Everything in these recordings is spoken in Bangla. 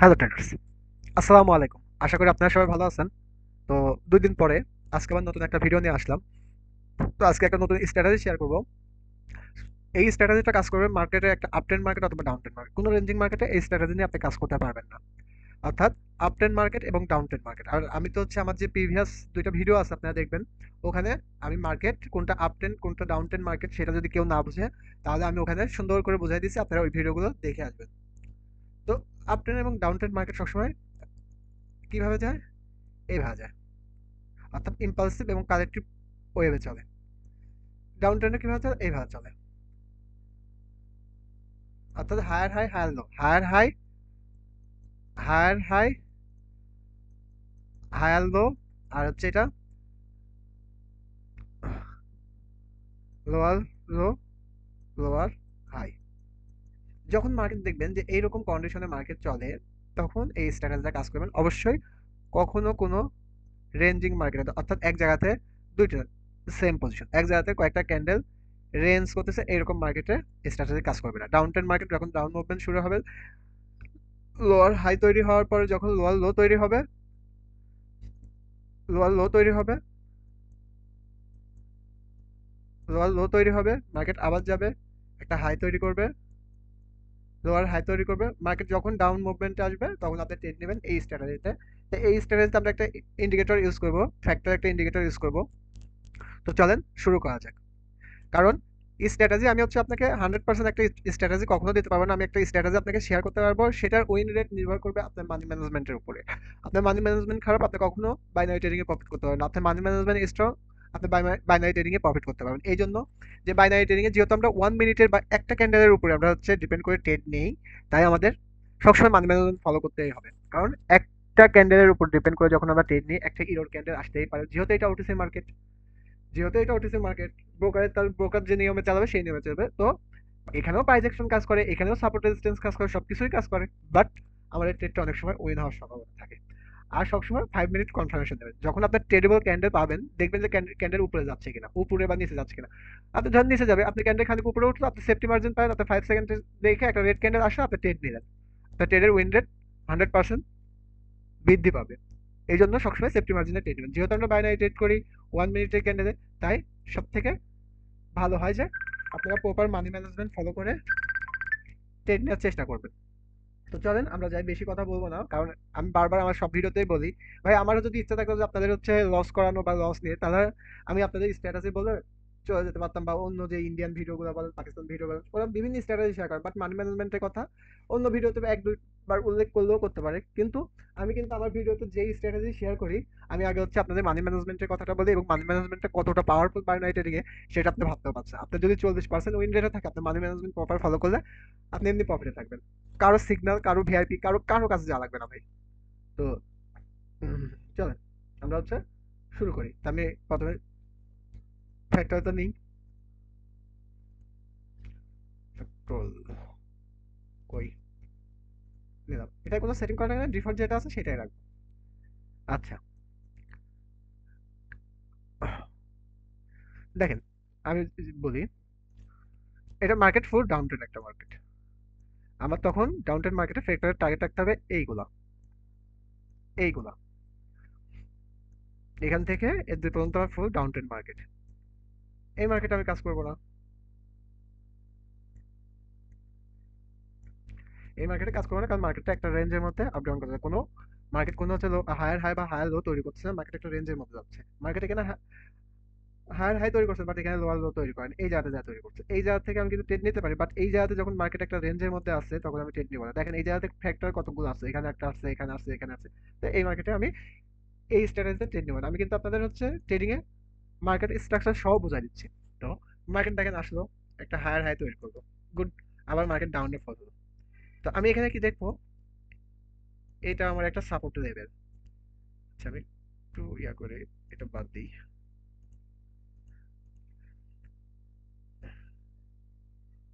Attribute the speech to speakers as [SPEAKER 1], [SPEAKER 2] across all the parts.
[SPEAKER 1] হ্যালো ট্রেডার্স, আসসালামু আলাইকুম। আশা করি আপনারা সবাই ভালো আছেন। তো 2 দিন পরে আজকে আবার নতুন একটা ভিডিও নিয়ে আসলাম। তো আজকে একটা নতুন স্ট্র্যাটেজি শেয়ার করব। এই স্ট্র্যাটেজিটা কাজ করবে মার্কেটে, একটা আপ ট্রেন্ড মার্কেট অথবা ডাউন ট্রেন্ড মার্কেট। কোনো রেঞ্জিং মার্কেটে এই স্ট্র্যাটেজি নিয়ে আপনি কাজ করতে পারবেন না, অর্থাৎ আপ ট্রেন্ড মার্কেট এবং ডাউন ট্রেন্ড মার্কেট। আর আমি তো হচ্ছে আমার যে প্রিভিয়াস 2টা ভিডিও আছে আপনারা দেখবেন, ওখানে আমি মার্কেট কোনটা আপ ট্রেন্ড কোনটা ডাউন ট্রেন্ড মার্কেট সেটা যদি কেউ না বুঝে, তাহলে আমি ওখানে সুন্দর করে বুঝাই দিচ্ছি, আপনারা ওই ভিডিওগুলো দেখে আসবেন। তো আপ ট্রেন্ড এবং ডাউন ট্রেন্ড মার্কেট সবসময় কিভাবে যায়? এইভাবে যায়, অর্থাৎ ইম্পালসিভ এবং কালেক্টিভ ওয়েভে চলে। ডাউন ট্রেন্ডে কিভাবে চলে? এইভাবে চলে, অর্থাৎ higher high higher low, higher high higher high higher low, আর হচ্ছে এটা লোয়ার লো লোয়ার হাই। যখন মার্কেট দেখবেন যে এইরকম কন্ডিশনে মার্কেট চলে, তখন এই স্ট্র্যাটেজিটা কাজ করবেন অবশ্যই। কখনো কোনো রেঞ্জিং মার্কেটে, অর্থাৎ এক জায়গাতে দুইটা সেম পজিশন, এক জায়গাতে কয়েকটা ক্যান্ডেল রেঞ্জ করতেছে, এইরকম মার্কেটে স্ট্র্যাটেজি কাজ করবে না। ডাউন ট্রেন্ড মার্কেট যখন ডাউন মুভমেন্ট শুরু হবে, লোয়ার হাই তৈরি হওয়ার পরে যখন লোয়ার লো তৈরি হবে, লোয়ার লো তৈরি হবে লোয়ার লো তৈরি হবে, মার্কেট আবার যাবে, একটা হাই তৈরি করবে, লোয়ার হাই তৈরি করবে। মার্কেট যখন ডাউন মুভমেন্টে আসবে তখন আপনি ট্রেড নেবেন এই স্ট্র্যাটেজিতে। তো এই স্ট্র্যাটেজিতে আমরা একটা ইন্ডিকেটর ইউজ করব, ফ্যাক্টর একটা ইন্ডিকেটর ইউজ করব। তো চলেন শুরু করা যাক। কারণ স্ট্র্যাটেজি আমি হচ্ছে আপনাকে 100% একটা স্ট্র্যাটেজি কখনো দিতে পারবো না। আমি একটা স্ট্র্যাটেজি আপনাকে শেয়ার করতে পারবো, সেটার উইন রেট নির্ভর করবে আপনার মানি ম্যানেজমেন্টের উপরে। আপনার মানি ম্যানেজমেন্ট খারাপ, আপনি কখনো বাইনারি ট্রেডিং এ প্রফিট করতে পারবেন না। আপনার মানি ম্যানেজমেন্ট স্ট্রং, আপনি বাইনারি ট্রেডিং এ প্রফিট করতে পারবেন। এই জন্য যে বাইনারি ট্রেডিং এ যেহেতু আমরা 1 মিনিটের বা একটা ক্যান্ডেলের উপরে আমরা হচ্ছে ডিপেন্ড করে ট্রেড নেই, তাই আমাদের সবসময় মানি ম্যানেজমেন্ট ফলো করতেই হবে। কারণ একটা ক্যান্ডেলের উপর ডিপেন্ড করে যখন আমরা ট্রেড নিই, একটা ইরোর ক্যান্ডেল আসতেই পারে। যেহেতু এটা ওটিসি মার্কেট, ব্রোকারের তার ব্রোকার যে নিয়মে চালাবে সেই নিয়মে চলবে। তো এখানেও প্রাইস অ্যাকশন কাজ করে, এখানেও সাপোর্ট রেজিস্ট্যান্স কাজ করে, সবকিছুই কাজ করে। বাট আমাদের ট্রেডটা অনেক সময় উইন হওয়ার সম্ভাবনা থাকে। আর সবসময় 5 মিনিট কনফার্মেশন দেবেন। যখন আপনার ট্রেডেবল ক্যান্ডেল পাবেন, দেখবেন যে ক্যান্ডেল উপরে যাচ্ছে কিনা, উপরে বা নিচে যাচ্ছে কিনা। আপনি যখন নিচে যাবে, আপনি ক্যান্ডেল খানিক উপরে উঠলো, আপনি সেফটি মার্জিন পাবেন, আপনি 5 সেকেন্ড দেখে একটা রেড ক্যান্ডেল আসলে আপনি ট্রেড নিলেন, আপনার ট্রেডের উইন রেট 100% বৃদ্ধি পাবে। এই জন্য সবসময় সেফটি মার্জিনে ট্রেড নেবেন। যেহেতু আমরা বাইনারি ট্রেড করি 1 মিনিটের ক্যান্ডেলে, তাই সব থেকে ভালো হয় যে আপনারা প্রপার মানি ম্যানেজমেন্ট ফলো করে ট্রেড নেওয়ার চেষ্টা করবেন। তো চলেন আমরা যাই, বেশি কথা বলবো না, কারণ আমি বারবার আমার সব ভিডিওতেই বলি, ভাই আমারও যদি ইচ্ছা থাকতো যে আপনাদের হচ্ছে লস করানো বা লস নিয়ে, তাহলে আমি আপনাদের স্ট্র্যাটাজি বলে চলে যেতে পারতাম, বা অন্য যে ইন্ডিয়ান ভিডিওগুলো বলেন, পাকিস্তান ভিডিও বলেন, ওরা বিভিন্ন স্ট্র্যাটাজি শেয়ার করে। বাট মানি ম্যানেজমেন্টের কথা অন্য ভিডিওতে এক দুইবার উল্লেখ করলেও করতে পারে, কিন্তু আমি কিন্তু আমার ভিডিওতে যেই স্ট্র্যাটেজি শেয়ার করি, আমি আগে হচ্ছে আপনাদের মানি ম্যানেজমেন্টের কথাটা বলি, এবং মানি ম্যানেজমেন্টটা কতটা পাওয়ারফুল বাইনারি ট্রেডিং এ সেটা আপনি ভাবতেও পারছেন। আপনার যদি 40% উইন রেটে থাকে, আপনি মানি ম্যানেজমেন্ট প্রপার ফলো করলে আপনি এমনি প্রফিটে থাকবেন। কারো সিগন্যাল, কারো ভিআইপি, কারো কারো কাছে যাওয়া লাগবে না ভাই। তো চলেন আমরা হচ্ছে শুরু করি। তা আমি প্রথমে ফ্যাক্টর তো নিই, পেট্রোল কই নিলাম। এটা কোনো সেটিং করা থাকে না, ডিফল্ট যেটা আছে সেটাই রাখবো। আচ্ছা, দেখেন আমি যদি বলি, এটা মার্কেট ফুল ডাউন ট্রেন্ড একটা মার্কেট। আমার তখন ডাউন ট্রেন্ড মার্কেটে ফ্যাক্টরের টার্গেট রাখতে হবে এইগুলা, এইগুলা এখান থেকে এর দুই পর্যন্ত আমার ফুল ডাউন ট্রেন্ড মার্কেট। এই মার্কেটে আমি কাজ করবো না, এই মার্কেটে কাজ করবো না, কারণ মার্কেটটা একটা রেঞ্জের মধ্যে আপ ডাউন করছে। কোনো মার্কেট কোনো হচ্ছে হায়ার হাই বা হায়ার লো তৈরি করছে না, মার্কেট একটা রেঞ্জের মধ্যে যাচ্ছে। মার্কেট এখানে হায়ার হাই তৈরি করছে, বাট এখানে লোয়ার লো তৈরি করেন। এই জায়গাতে যা তৈরি করছে, এই জায়গা থেকে আমি কিন্তু ট্রেড নিতে পারি, বাট এই জায়গাতে যখন মার্কেট একটা রেঞ্জের মধ্যে আসছে তখন আমি ট্রেড নিব না। দেখেন এই জায়গাতে ফ্যাক্টর কতগুলো আছে, এখানে একটা আসছে, এখানে আসছে, এখানে আছে। তো এই মার্কেটে আমি এই স্ট্র্যাটেজিতে ট্রেড নিব না। আমি কিন্তু আপনাদের হচ্ছে ট্রেডিং এ মার্কেট স্ট্রাকচার সহ বুঝাই দিচ্ছি। তো মার্কেট দেখেন আসলো, একটা হায়ার হাই তৈরি করবো, গুড। আবার মার্কেট ডাউনে ফল হলো। তো আমি এখানে কি দেখবো, এটা আমার একটা সাপোর্ট লেভেল। আচ্ছা আমি একটু ইয়া করে এটা বাদ দিই।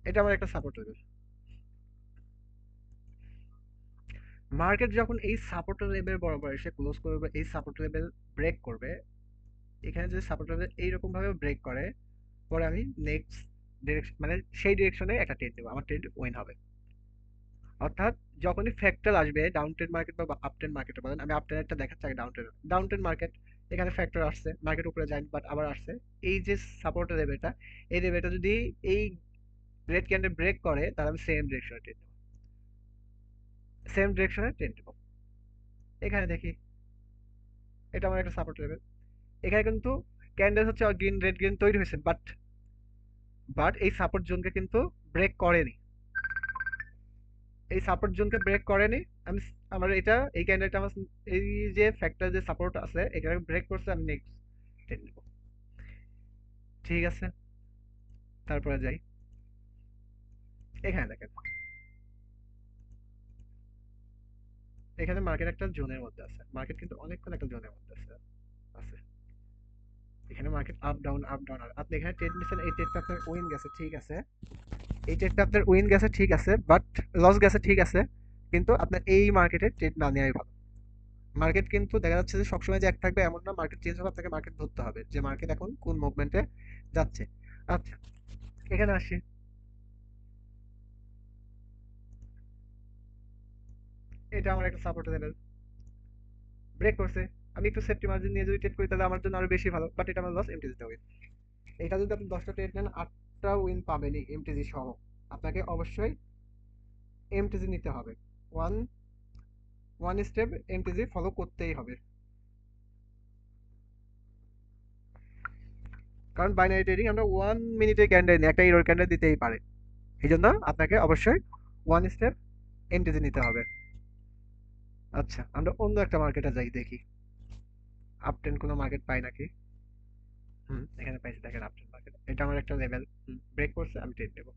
[SPEAKER 1] এটা আমার একটা সাপোর্ট লেভেল। মার্কেট যখন এই সাপোর্ট লেভেল বরাবর এসে ক্লোজ করবে, এই সাপোর্ট লেভেল ব্রেক করবে, এখানে যদি সাপোর্ট লেভেল এইরকম ভাবে ব্রেক করে, পরে আমি নেক্সট ডিরেকশন, মানে সেই ডিরেকশনে একটা ট্রেড নেবো, আমার ট্রেড উইন হবে। অর্থাৎ যখনই ফ্র্যাকটাল আসবে ডাউন ট্রেন্ড মার্কেট বা আপ ট্রেন্ড মার্কেটে বলেন, আমি আপ ট্রেন্ডটা দেখাচ্ছি আগে। ডাউন ট্রেন্ড মার্কেট, এখানে ফ্যাক্টর আসছে, মার্কেট উপরে যায় বাট আবার আসছে। এই যে সাপোর্টের লেভেলটা, এই লেভেলটা যদি এই রেড ক্যান্ডেল ব্রেক করে তাহলে আমি সেম ডিরেকশনে ট্রেড নেব, সেম ডিরেকশনে ট্রেড নেব। এখানে দেখি এটা আমার একটা সাপোর্ট লেভেল, এখানে কিন্তু ক্যান্ডেল হচ্ছে গ্রিন রেড গ্রিন তৈরি হয়েছে, বাট এই সাপোর্ট জোনকে কিন্তু ব্রেক করেনি, এই সাপোর্ট জোনকে ব্রেক করেনি। আমি আমার এটা এই ক্যান্ডেলটা আমার এই যে ফ্যাক্টর যে সাপোর্ট আছে এখানে ব্রেক করছে, আমি নেক্সট ট্রেড নেব। ঠিক আছে, তারপরে যাই। এখানে দেখেন, এখানে মার্কেট একটা জোনের মধ্যে আছে, মার্কেট কিন্তু অনেকক্ষণ একটা জোনের মধ্যে আছে আছে এখানে market up down up down. আপনি এখানে ট্রেড নিচ্ছেন, এই ট্রেডটা আপনার উইন গেছে, ঠিক আছে, এই ট্রেডটা আপনার উইন গেছে ঠিক আছে, বাট লস গেছে ঠিক আছে, কিন্তু আপনার এই মার্কেটে ট্রেড না নেওয়াই ভালো। মার্কেট কিন্তু দেখা যাচ্ছে যে সবসময় যে এক থাকবে এমন না, মার্কেট চেঞ্জ হবে, আপনাকে মার্কেট ধরতে হবে যে মার্কেট এখন কোন মুভমেন্টে যাচ্ছে। আচ্ছা, এখানে আসি। এটা আমার একটা সাপোর্ট লেভেল, ব্রেক করছে। আমি একটু সেফটি মার্জিন নিয়ে যদি ট্রেড করি তাহলে আমার জন্য আরো বেশি ভালো, বাট এটা আমার লস এমটিজিতে উইন। এটা যদি আপনি 10টা ট্রেড নেন 8টা উইন পাবেনই এমটিজি সহ। আপনাকে অবশ্যই এমটিজি নিতে হবে, one one step MTG follow করতেই হবে, কারণ বাইনারি ট্রেডিং আমরা 1 মিনিটের ক্যান্ডেল নিই, একটা ইরোর ক্যান্ডেল দিতেই পারে। এই জন্য আপনাকে অবশ্যই ওয়ান স্টেপ এমটিজি নিতে হবে। আচ্ছা, আমরা অন্য একটা মার্কেটে যাই, দেখি আপট্রেন্ড কোনো মার্কেট পাই নাকি। এখানে পাইছি, দেখেন আপট্রেন্ড মার্কেট, এটা আমার একটা লেভেল, ব্রেক করছে আমি ট্রেড নেব।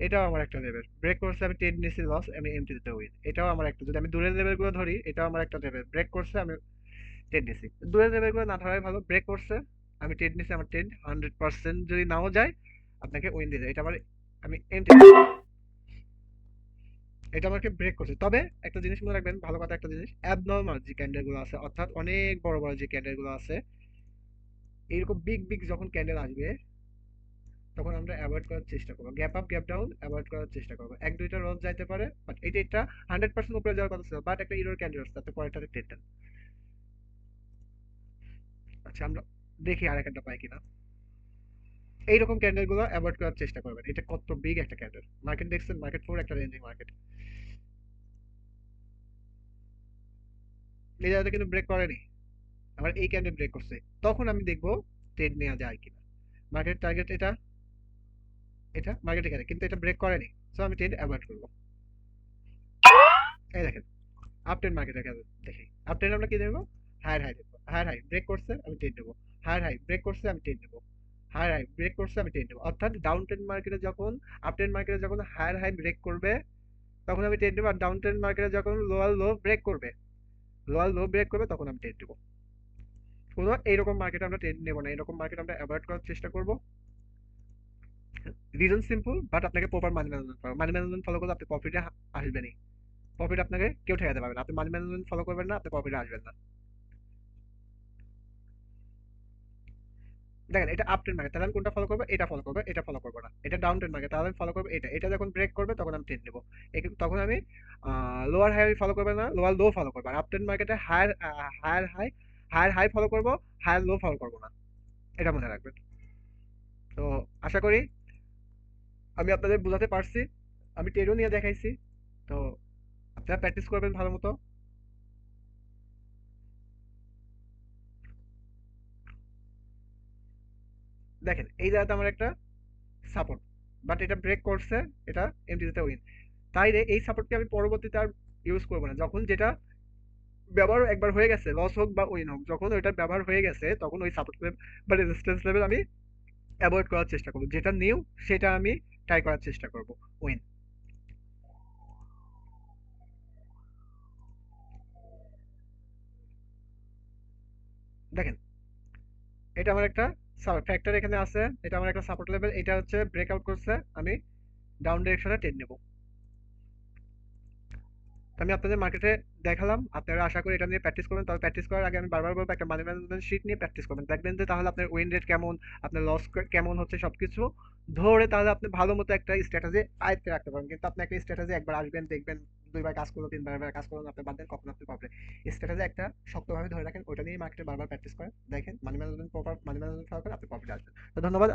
[SPEAKER 1] এটাও আমার একটা লেভেল, ব্রেক করছে আমি ট্রেড নিছি লস, আমি এমটি দিতে উইন। এটাও আমার একটা, যদি আমি দূরের লেভেলগুলো ধরি এটাও আমার একটা লেভেল, ব্রেক করছে আমি ট্রেড নিছি। দূরের লেভেলগুলো না ধরাই ভালো, ব্রেক করছে আমি ট্রেড নিছি, আমার ট্রেড 100% যদি নাও যায় আপনাকে উইন দিয়ে দেয়। এটা আমার, আমি এমটি, এটা আমাকে ব্রেক করছে। তবে একটা জিনিস মনে রাখবেন, ভালো কথা একটা জিনিস, অ্যাবনর্মাল যে ক্যান্ডেল গুলো আছে, অর্থাৎ অনেক বড় বড় যে ক্যান্ডেল গুলো আছে, এইরকম বিগ বিগ যখন ক্যান্ডেল আসবে তখন আমরা অ্যাভয়েড করার চেষ্টা করবো, gap up gap down avoid করার চেষ্টা করবো। এক দুইটা লস যাইতে পারে, বাট এটা 100% উপরে যাওয়ার কথা ছিল, বাট একটা ইরোর ক্যান্ডেল আসছে, তাতে পরেরটাতে টেন দেন। আচ্ছা, আমরা দেখি আর একটা পাই কিনা। এইরকম ক্যান্ডেল গুলো অ্যাভয়েড করার চেষ্টা করবেন। এটা কত বিগ একটা ক্যান্ডেল, মার্কেট দেখছেন, মার্কেট পুরো একটা রেঞ্জিং মার্কেট, এই জায়গাটা কিন্তু ব্রেক করেনি, আমার এই ক্যান্ডেল ব্রেক করছে, তখন আমি দেখবো ট্রেড নেওয়া যায় কিনা। মার্কেট টার্গেট এটা, এটা মার্কেট এখানে, কিন্তু এটা ব্রেক করেনি, সো আমি ট্রেড অ্যাভয়েড করবো। এই দেখেন আপট্রেন্ড মার্কেট দেখি, আপট্রেন্ড আমরা কি দেখবো, হায়ার হাই দেখবো, হায়ার হাই ব্রেক করছে আমি ট্রেড নেবো, হায়ার হাই ব্রেক করছে আমি ট্রেড নেবো, হায়ার হাই ব্রেক করছে আমি ট্রেড নেবো। অর্থাৎ ডাউন ট্রেন্ড মার্কেটে যখন, আপ ট্রেন্ড মার্কেটে যখন হায়ার হাই ব্রেক করবে তখন আমি ট্রেড নেবো, আর ডাউন ট্রেন্ড মার্কেটে যখন লোয়ার লো ব্রেক করবে, লোয়ার লো ব্রেক করবে তখন আমি ট্রেড নেবো। কোনো এইরকম মার্কেটে আমরা ট্রেড নেবো না, এরকম মার্কেট আমরা অ্যাভয়েড করার চেষ্টা করবো। রিজন সিম্পল, বাট আপনাকে প্রপার মানি ম্যানেজমেন্ট ফলো করলে আপনি প্রফিটে আসবেনই। প্রফিট আপনাকে কেউ ঠেকাতে পারবে না, আপনি মানি ম্যানেজমেন্ট ফলো করবেন না, আপনি প্রফিটে আসবেন না। দেখেন এটা আপ ট্রেন্ড মার্কেট, তাহলে আমি কোনটা ফলো করবো, এটা ফলো করবো, এটা ফলো করবো না। এটা ডাউন ট্রেন্ড মার্কেট, তাহলে আমি ফলো করবো এটা, এটা যখন ব্রেক করবে তখন আমি ট্রেড নেবো। তখন আমি লোয়ার হাই ফলো করবো না, লোয়ার লো ফলো করবো। আর আপ ট্রেন্ড মার্কেটে higher higher high, higher high follow করবো, হায়ার লো ফলো করবো না, এটা মনে রাখবেন। তো আশা করি আমি আপনাদের বোঝাতে পারছি, আমি ট্রেডও নিয়ে দেখাইছি। তো আপনারা প্র্যাকটিস করবেন ভালো মতো। দেখেন এই জায়গাতে আমার একটা সাপোর্ট, বাট এটা ব্রেক করছে, এটা এমটিতে উইন। তাই এই সাপোর্টকে আমি পরবর্তীতে আর ইউজ করবো না, যখন যেটা ব্যবহার একবার হয়ে গেছে, লস হোক বা উইন হোক, যখন ওইটার ব্যবহার হয়ে গেছে তখন ওই সাপোর্ট লেভেল বা রেজিস্ট্যান্স লেভেল আমি অ্যাভয়েড করার চেষ্টা করবো, যেটা নিউ সেটা আমি ট্রাই করার চেষ্টা করবো উইন। দেখেন এটা আমার একটা ফ্যাক্টর এখানে আছে, এটা আমার একটা সাপোর্ট লেভেল, এটা হচ্ছে ব্রেকআউট করছে, আমি ডাউন ডিরেকশনে ট্রেড নেব। আমি আপনাদের মার্কেটে দেখালাম, আপনারা আশা করি এটা নিয়ে প্র্যাকটিস করবেন। তবে প্র্যাকটিস করার আগে আমি বারবার বলবো একটা মানি ম্যানেজমেন্ট শিট নিয়ে প্র্যাকটিস করবেন, দেখবেন যে তাহলে আপনার উইন রেট কেমন, আপনার লস কেমন হচ্ছে সবকিছু ধরে তাহলে আপনি ভালো মতো একটা স্ট্র্যাটেজি আয়ত্তে রাখতে পারেন। কিন্তু আপনি একটা স্ট্র্যাটেজি একবার আসবেন, দেখবেন ২ বার কাজ করলো, ৩ বার কাজ করলো না, আপনি বাদ দেন, কখনো আপনি পারবেন। স্ট্র্যাটেজি একটা শক্তভাবে ধরে রাখেন, ওইটা নিয়েই মার্কেটে বারবার প্র্যাকটিস করেন। দেখেন মানি ম্যানেজমেন্ট ফলো করেন, আপনি প্রফিটে আসবেন। তো ধন্যবাদ।